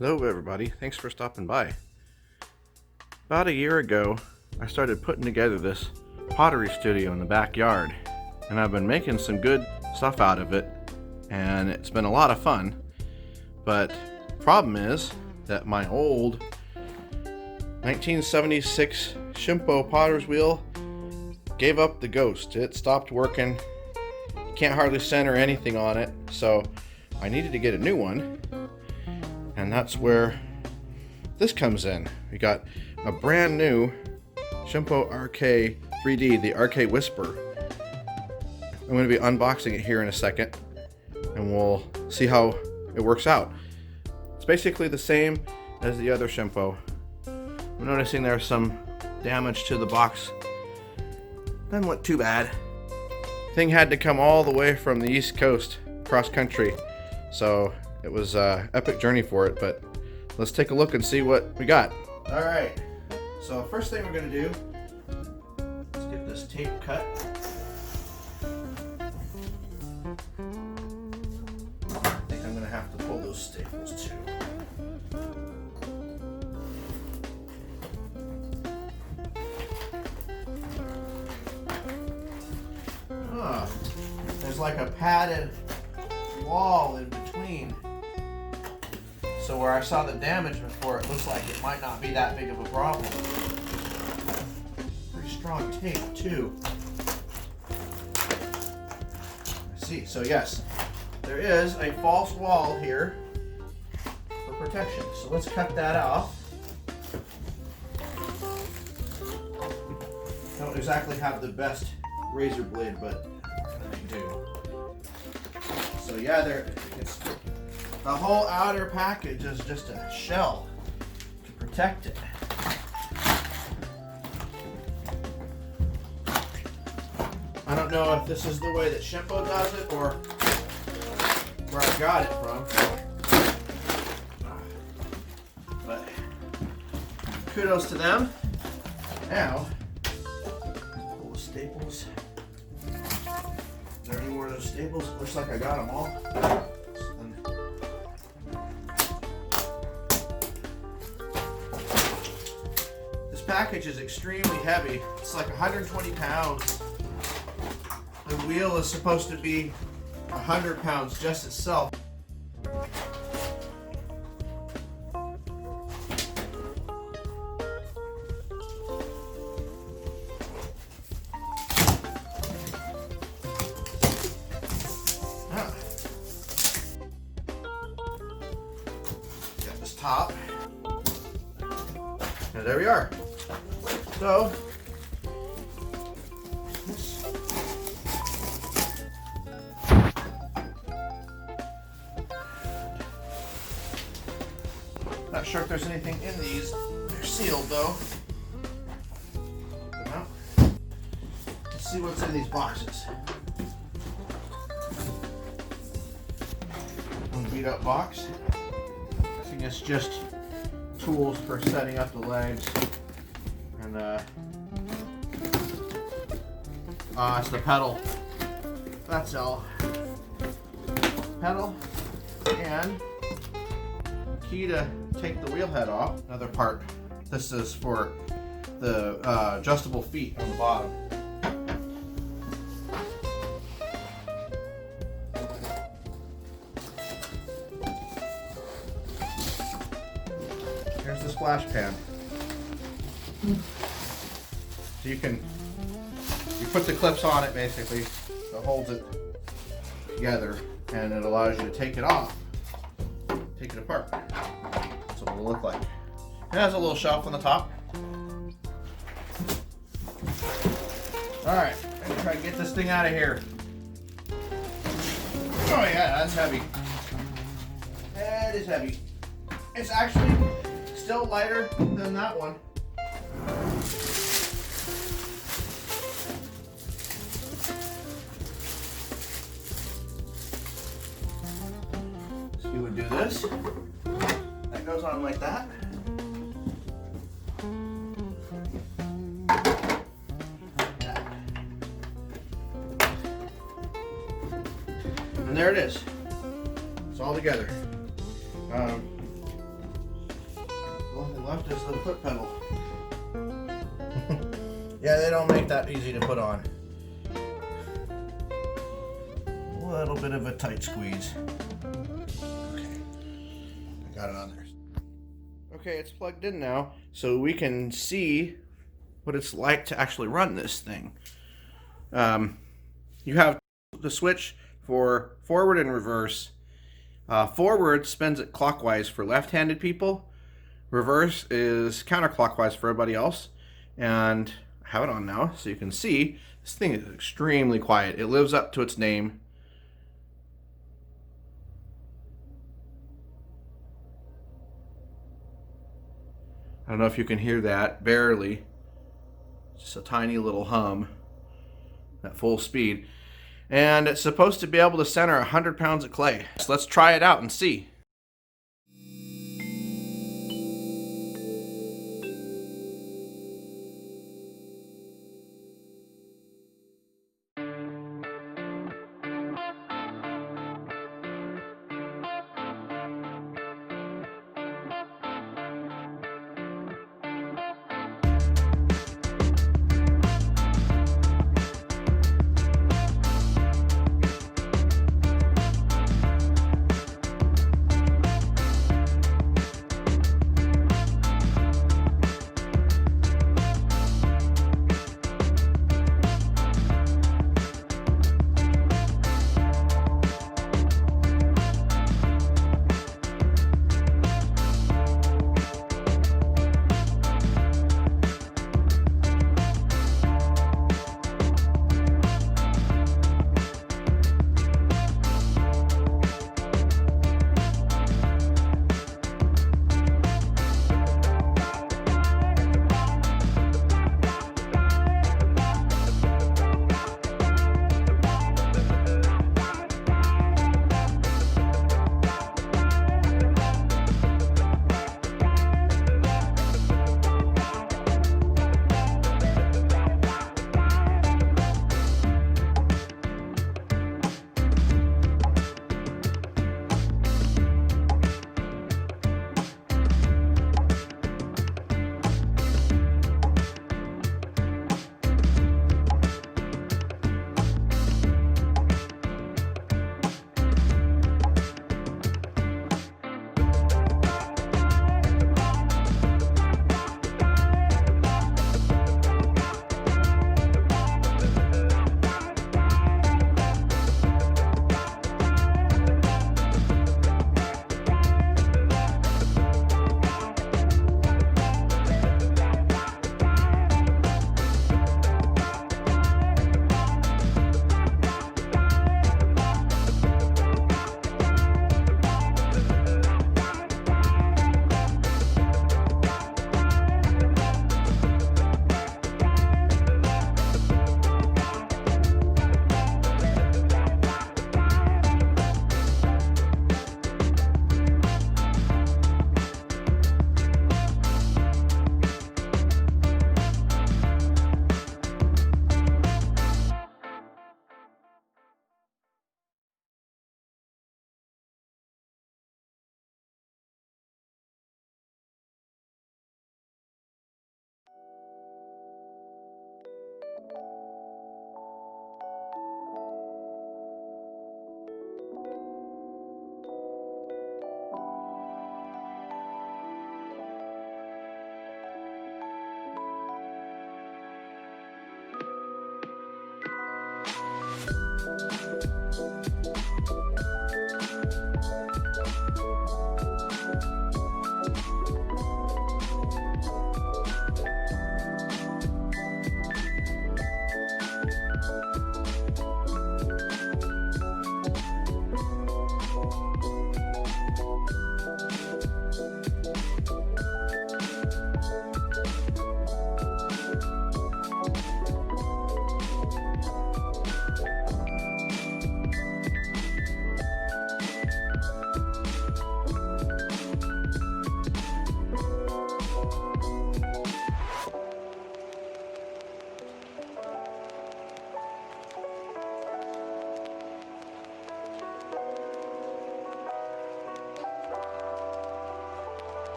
Hello everybody, thanks for stopping by. About a year ago, I started putting together this pottery studio in the backyard, and I've been making some good stuff out of it, and it's been a lot of fun. But problem is that my old 1976 Shimpo potter's wheel gave up the ghost. It stopped working. You can't hardly center anything on it, so I needed to get a new one. And that's where this comes in. We got a brand new Shimpo RK 3D, the RK Whisper. I'm going to be unboxing it here in a second, and we'll see how it works out. It's basically the same as the other Shimpo. I'm noticing there's some damage to the box. Doesn't look too bad. Thing had to come all the way from the East Coast, cross country, so it was an epic journey for it, but let's take a look and see what we got. All right, so first thing we're gonna do, let's get this tape cut. I think I'm gonna have to pull those staples too. There's like a padded wall in between. So where I saw the damage before, it looks like it might not be that big of a problem. Pretty strong tape too. I see, so yes, there is a false wall here for protection. So let's cut that off. I don't exactly have the best razor blade, but I do. So yeah, it's the whole outer package is just a shell to protect it. I don't know if this is the way that Shimpo does it or where I got it from. But kudos to them. Now, pull the staples. Is there any more of those staples? It looks like I got them all. This package is extremely heavy. It's like 120 pounds. The wheel is supposed to be 100 pounds just itself. Top. And there we are. So, not sure if there's anything in these. They're sealed though. Open them up. Let's see what's in these boxes. One beat up box. It's just tools for setting up the legs, and it's the pedal. That's all. Pedal and key to take the wheel head off. Another part. This is for the adjustable feet on the bottom. Here's the splash pan. So you put the clips on it basically that holds it together, and it allows you to take it off, take it apart. That's what it'll look like. It has a little shelf on the top. Alright, I'm gonna try to get this thing out of here. Oh yeah, that's heavy. That is heavy. It's actually still lighter than that one. So you would do this. That goes on like that. And there it is. It's all together. is the foot pedal. Yeah, they don't make that easy to put on. A little bit of a tight squeeze. Okay, I got it on there. Okay, it's plugged in now, so we can see what it's like to actually run this thing. You have the switch for forward and reverse. Forward spins it clockwise for left-handed people. Reverse is counterclockwise for everybody else. And I have it on now, so you can see this thing is extremely quiet. It lives up to its name. I don't know if you can hear that, barely. Just a tiny little hum at full speed. And it's supposed to be able to center 100 pounds of clay. So let's try it out and see.